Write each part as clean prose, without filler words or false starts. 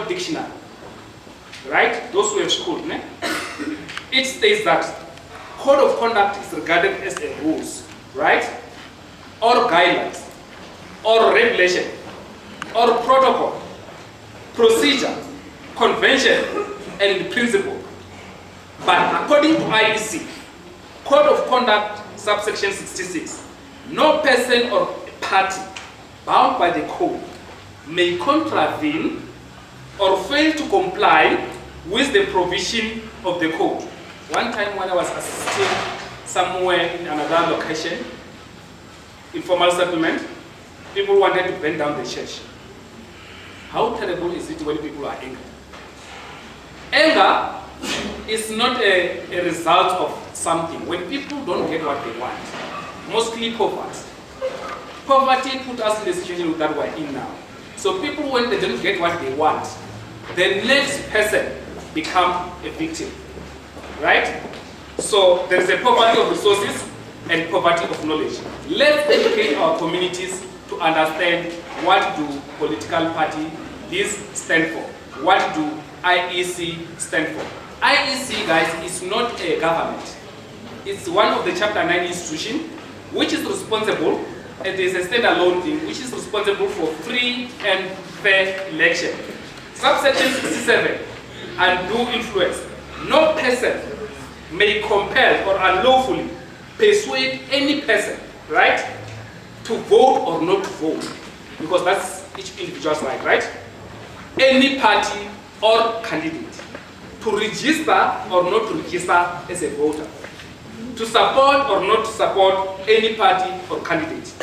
dictionary, right? Those who have schooled, ne? It states that code of conduct is regarded as a rules, right? Or guidelines, or regulation, or protocol, procedure, convention, and principle. But according to IEC, Code of Conduct, subsection 66, no person or party bound by the code may contravene or fail to comply with the provision of the code. One time when I was assisting somewhere in another location, informal settlement, people wanted to burn down the church. How terrible is it when people are angry? Anger is not a result of something. When people don't get what they want, mostly poverty. Poverty put us in the situation that we're in now. So people, when they don't get what they want, the next person become a victim, right? So there is a poverty of resources and poverty of knowledge. Let's educate our communities to understand what do political party this stand for. What do IEC stand for? IEC, guys, is not a government. It's one of the Chapter 9 institutions which is responsible, and there's a standalone thing, which is responsible for free and fair election. Subsection 67, undue influence. No person may compel or unlawfully persuade any person, right, to vote or not to vote, because that's each individual's right? Any party or candidate to register or not to register as a voter, to support or not to support any party or candidate,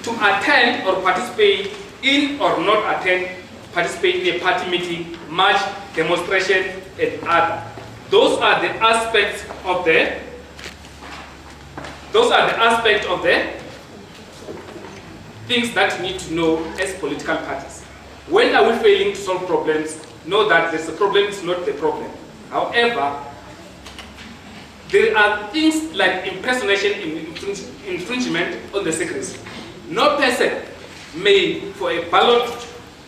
to attend or participate in or not participate in a party meeting, march, demonstration, and other. Those are the aspects of the things that you need to know as political parties. When are we failing to solve problems? Know that the problem is not the problem. However, there are things like impersonation and infringement on the secrecy. No person may, for a ballot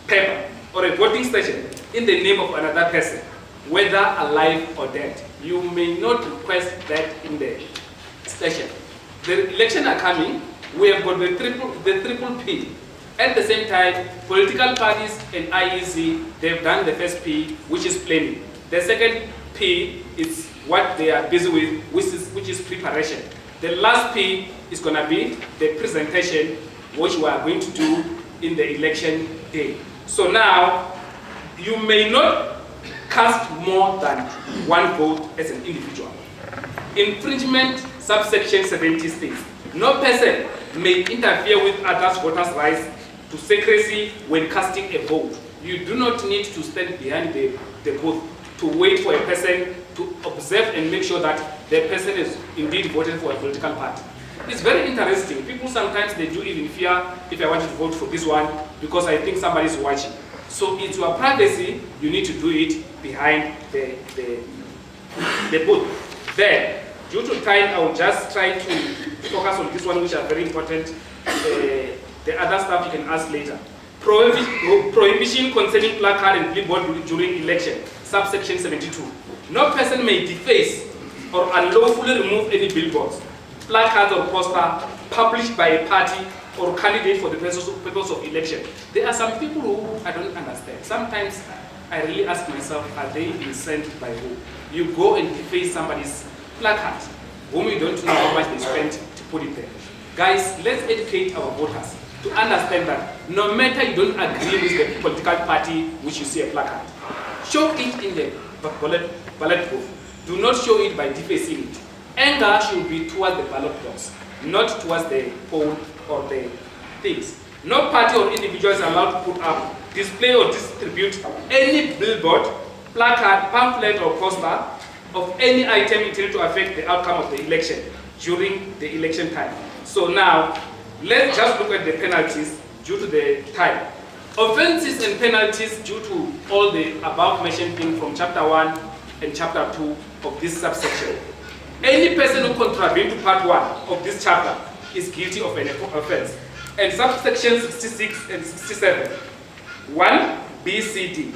paper or a voting station in the name of another person, whether alive or dead, you may not request that in the station. The elections are coming. We have got the triple P. At the same time, political parties and IEC, they've done the first P, which is planning. The second P is what they are busy with, which is preparation. The last P is going to be the presentation, which we are going to do in the election day. So now, you may not cast more than one vote as an individual. Infringement, subsection 70 states, no person may interfere with others' voters' rights to secrecy when casting a vote. You do not need to stand behind the booth to wait for a person to observe and make sure that the person is indeed voting for a political party. It's very interesting. People sometimes they do even fear if I want to vote for this one because I think somebody is watching. So it's your privacy, you need to do it behind the booth. Then, due to time, I will just try to focus on this one, which are very important. The other stuff you can ask later. Prohibition concerning placard and billboard during election, subsection 72. No person may deface or unlawfully remove any billboards, placards or poster published by a party or candidate for the purpose of election. There are some people who I don't understand. Sometimes I really ask myself, are they being sent by who? You go and deface somebody's placard, whom you don't know how much they spent to put it there. Guys, let's educate our voters to understand that no matter you don't agree with the political party which you see a placard, show it in the ballot booth. Do not show it by defacing it. Anger should be towards the ballot box, not towards the poll or the things. No party or individual is allowed to put up, display or distribute any billboard, placard, pamphlet or poster of any item intended to affect the outcome of the election during the election time. So now, let's just look at the penalties due to the time. Offenses and penalties due to all the above mentioned things from chapter 1 and chapter 2 of this subsection. Any person who contravenes to part 1 of this chapter is guilty of an offense. And subsection 66 and 67, 1, B, C, D.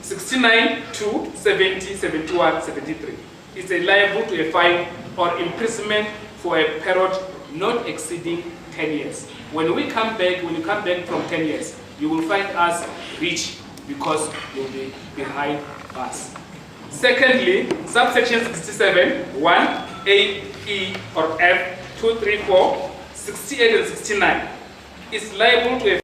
69 to 70, 71, 73. It's liable to a fine or imprisonment for a period not exceeding 10 years. When you come back from 10 years, you will find us rich because you'll be behind us. Secondly, subsection 67, 1, A, E, or F, 2, 3, 4, 68, and 69 is liable to a